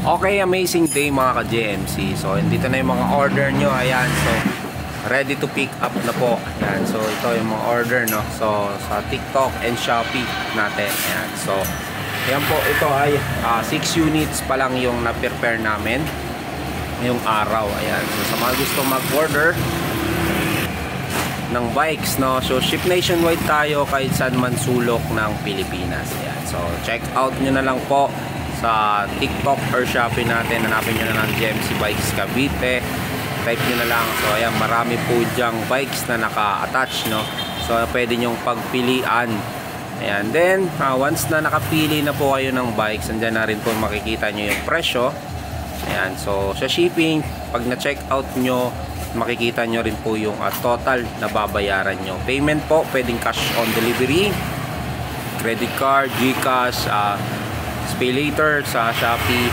Okay, amazing day mga ka-JMC. So, dito na yung mga order nyo. Ayan, so, ready to pick up na po. Ayan, so, ito yung mga order, no? So, sa TikTok and Shopee natin. Ayan, so, ayan po, ito ay 6 units pa lang yung na-prepare namin ngayong araw. Ayan, so, sa mga gusto mag-order ng bikes, no? So, ship nationwide tayo kahit saan man sulok ng Pilipinas. Ayan, so, check out nyo na lang po sa TikTok or Shopee natin. Hanapin nyo na lang JMC Bikes Cavite, type nyo na lang. So ayan, marami po dyang bikes na naka-attach, no? So pwede nyong pagpilian. Ayan, then once na nakapili na po kayo ng bikes, andyan na rin po makikita nyo yung presyo. Ayan, so sa shipping, pag na-check out nyo, makikita nyo rin po yung total na babayaran nyo. Payment po, pwedeng cash on delivery, credit card, GCash, pay later sa Shopee,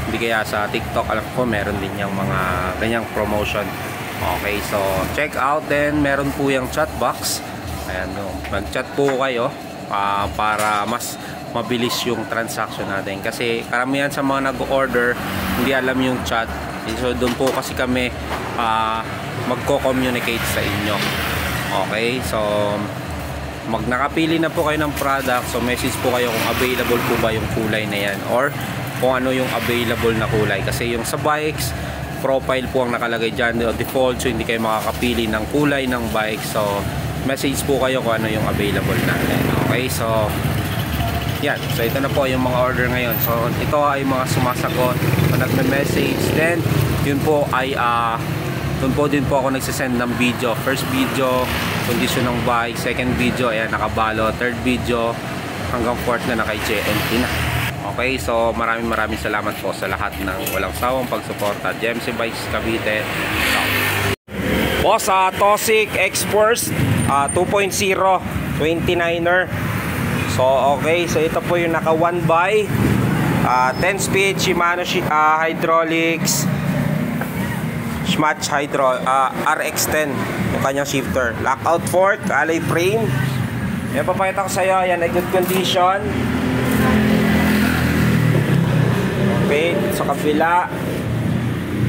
hindi kaya sa TikTok. Alam ko meron din yung mga ganyang promotion. Okay, so check out. Then meron po yung chat box. Ayan, no, mag-chat po kayo para mas mabilis yung transaction natin, kasi karamihan sa mga nag-order hindi alam yung chat. So doon po kasi kami magko-communicate sa inyo. Okay, so nakapili na po kayo ng product, so message po kayo kung available po ba yung kulay na yan or kung ano yung available na kulay, kasi yung sa bikes profile po ang nakalagay dyan, default, so hindi kayo makakapili ng kulay ng bike. So message po kayo kung ano yung available natin. Okay, so yan, so ito na po yung mga order ngayon. So ito ay mga sumasagot na nagme-message, then yun po ay doon po din po ako nagsisend ng video. First video, condition ng bike. Second video, ayan, nakabalo. Third video, hanggang fourth na naka-JNT na. Okay, so maraming salamat po sa lahat ng walang sawang pagsuporta. JMC Bikes Cavite. Po sa Toxic X-Force 2.0 29er. So okay, so ito po yung naka 1x 10 speed Shimano hydraulics Match RX10 yung kanyang shifter, lockout fork, alloy frame. Yan, papakita ko sa iyo, yan ay good condition. Okay, sa kabila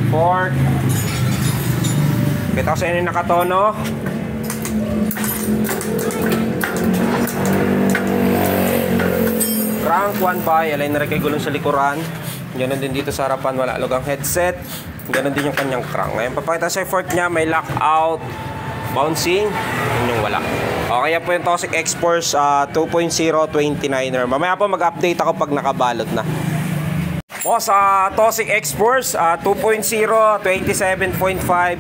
fork, kita ko sa inyo yung nakatono. Crank 1x, align na rin kay gulong sa likuran. Ganun din dito sa harapan, wala lugang headset. Ganun din yung kanyang crank. Ngayon, papakita sa fork niya, may lockout, bouncing, yun yung wala. Okay, yan po yung Toxic X-Force 2.0 29er. Mamaya po mag-update ako pag nakabalot na. Po sa Toxic X-Force 2.0 27.5,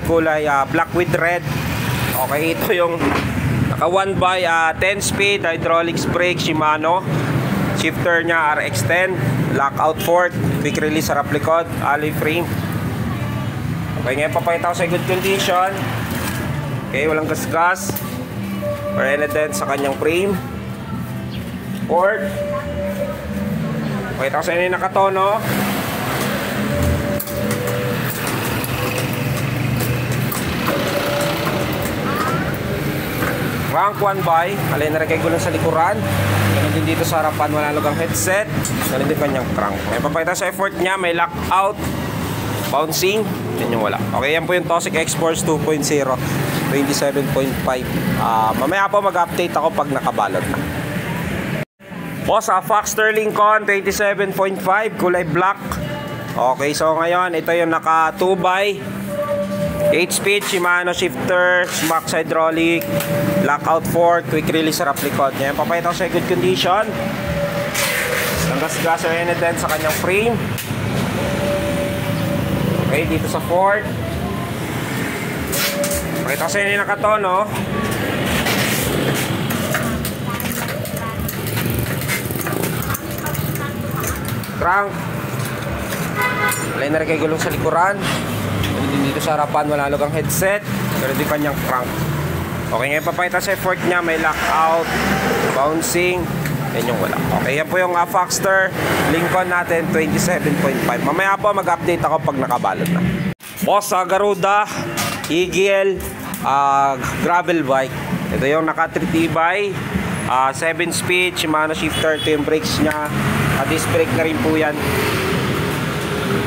kulay black with red. Okay, ito yung naka 1x 10 speed hydraulics brake Shimano. Shifter niya RX10, lockout fork, quick release sa harap likod, alloy frame. Okay, ngayon papakita ko sa good condition. Okay, walang gasgas or anything sa kanyang frame. Port. Papakita ko sa inyo yung nakatono. Rank 1x, alay na rin kay gulong sa likuran. Ganun din dito sa harapan, wala lugang headset. Ganun din kanyang crank. Ngayon papakita sa effort niya, may lockout, bouncing, yan yung wala. Okay, yan po yung Toxic X-Force 2.0 27.5. Mamaya po mag-update ako pag nakabalot na. Po sa Foxster Lincoln 27.5, kulay black. Okay, so ngayon ito yung naka 2x 8-speed Shimano shifter, Max hydraulic, lockout fork, quick release sa harap likod. Ngayon papakita ko sa good condition. Ang gas-gas or anything sa kanyang frame. Okay, dito sa fork. Pakita ko sa inyo yung nakatono. Crank. Alay na rin kay gulong sa likuran. Dito sa harapan, wala lugang headset. Pero di kanyang crank. Okay, ngayon papakita sa fork niya, may lockout, bouncing. Yan yung wala. Okay, yan po yung Foxster Lincoln natin 27.5. Mamaya po mag-update ako pag nakabalot na. Boss sa Garuda EGL gravel bike. Ito yung naka 3T-by 7 speed Shimano shifter. Ito yung brakes nya, disc brake na rin po yan.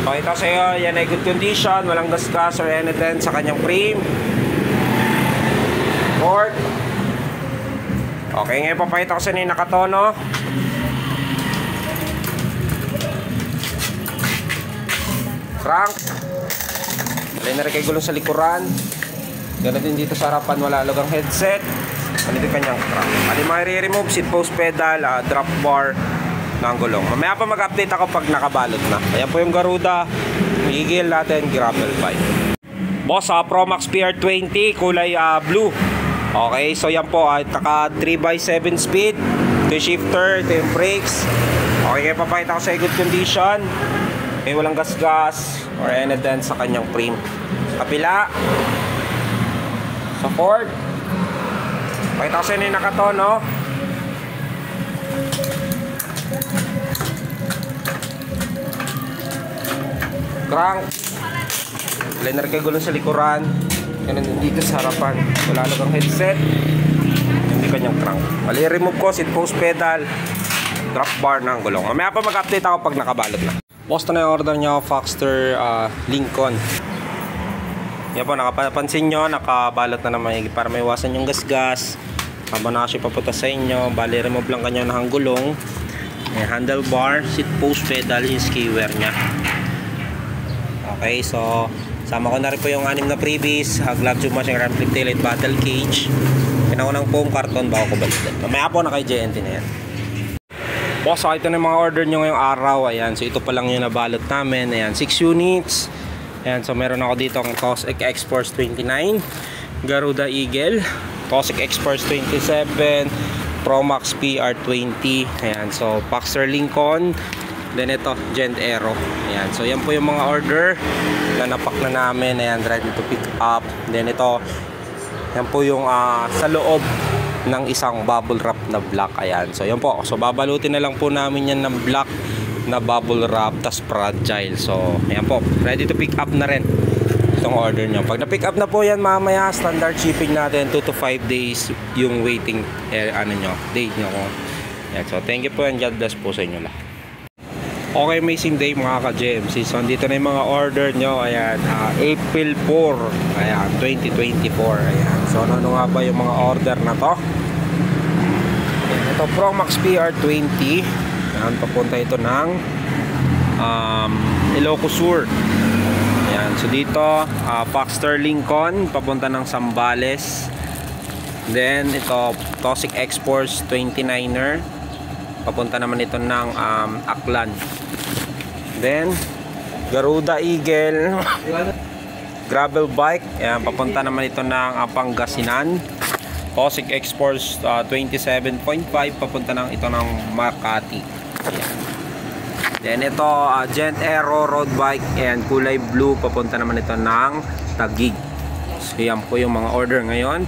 Pakita ko sa iyo, yan ay good condition, walang gasgas or anything sa kanyang frame. Fork. Okay, ngayon papakita ko sa inyo yung nakatono. Crank. Alay na rin kay gulong sa likuran. Ganun din dito sa harapan, wala lugang headset. Ganito kanyang crank. Alay ma-remove, seat post pedal, drop bar ng gulong. Mamaya pa mag-update ako pag nakabalot na. Ayan po yung Garuda Eagle natin, gravel bike. Boss, Promax PR20, kulay blue. Okay, so yan po, naka 3x7 speed. Ito yung shifter, ito yung brakes. Okay, kaya papakita ko sa good condition. May walang gas-gas or anything sa kanyang frame. Sa kapila, sa Ford, pakita ko sa inyo yung nakatono. Crank. Liner kay gulong sa likuran. Ganun din dito sa harapan, wala lang ang headset. Hindi kanyang crank. Mali remove ko, seat post pedal, drop bar ng gulong. Mamaya pa mag-update ako pag nakabalot na. Post na yung order nyo, Foxster Lincoln. Yan po, nakapansin nyo, nakabalot na naman para may iwasan yung gas-gas. Habang nakasya papunta sa inyo, bali remove lang kanya ng gulong. May handlebar, seat post pedal, yung skiwer nya. Okay, so sama ko na rin po yung 6 na freebies, glove tube machine, ram flip taillight, battle cage. Pinako ng foam carton bago ko balitan. Mamaya po na kay JNT na yan. Boss, so ito na yung mga order nyo ngayong araw. Ayan, so ito pa lang yung nabalot namin. Ayan, 6 units. Ayan, so meron ako dito ang Cossack X-Force 29, Garuda Eagle, Cossack X-Force 27, Promax PR20. Ayan, so Foxster Lincoln. Then ito, Gent Aero. Ayan, so yan po yung mga order na napak na namin. Ayan, ready to pick up. Then ito, yan po yung sa loob ng isang bubble wrap na black. Ayan, so yan po. So babalutin na lang po namin yan ng black na bubble wrap, tas fragile. So ayan po, ready to pick up na rin itong order nyo. Pag na-pick up na po yan mamaya, standard shipping natin 2 to 5 days yung waiting date nyo. Ayan, so thank you po and God bless po sa inyo lahat. Okay, amazing day mga ka-GMC. So andito na yung mga order nyo. Ayan, April 4, ayan, 2024. Ayan, so ano nga ba yung mga order na to? Ayan, ito Promax PR20. Ayan, papunta ito ng Ilocos Sur. Ayan, so dito Foxster Lincoln papunta ng Zambales. Then ito Cossack X-Force 29er papunta naman ito ng Aklan. Then Garuda Eagle gravel bike, ayan, papunta naman ito ng Pangasinan. Cossack X-Force 27.5 papunta ng ito ng Makati. Ayan. Then ito Gent Aero road bike, ayan, kulay blue, papunta naman ito ng Taguig. So yan po yung mga order ngayon.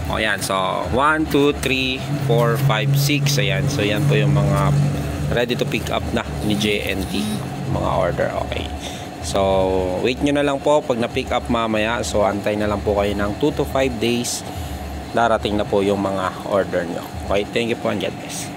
O yan, so 1, 2, 3, 4, 5, 6. Ayan, so yan po yung mga ready to pick up na ni JNT, mga order. Okay, so wait nyo na lang po pag na pick up mamaya. So antay na lang po kayo ng 2 to 5 days, darating na po yung mga order nyo. Okay, thank you po and God bless.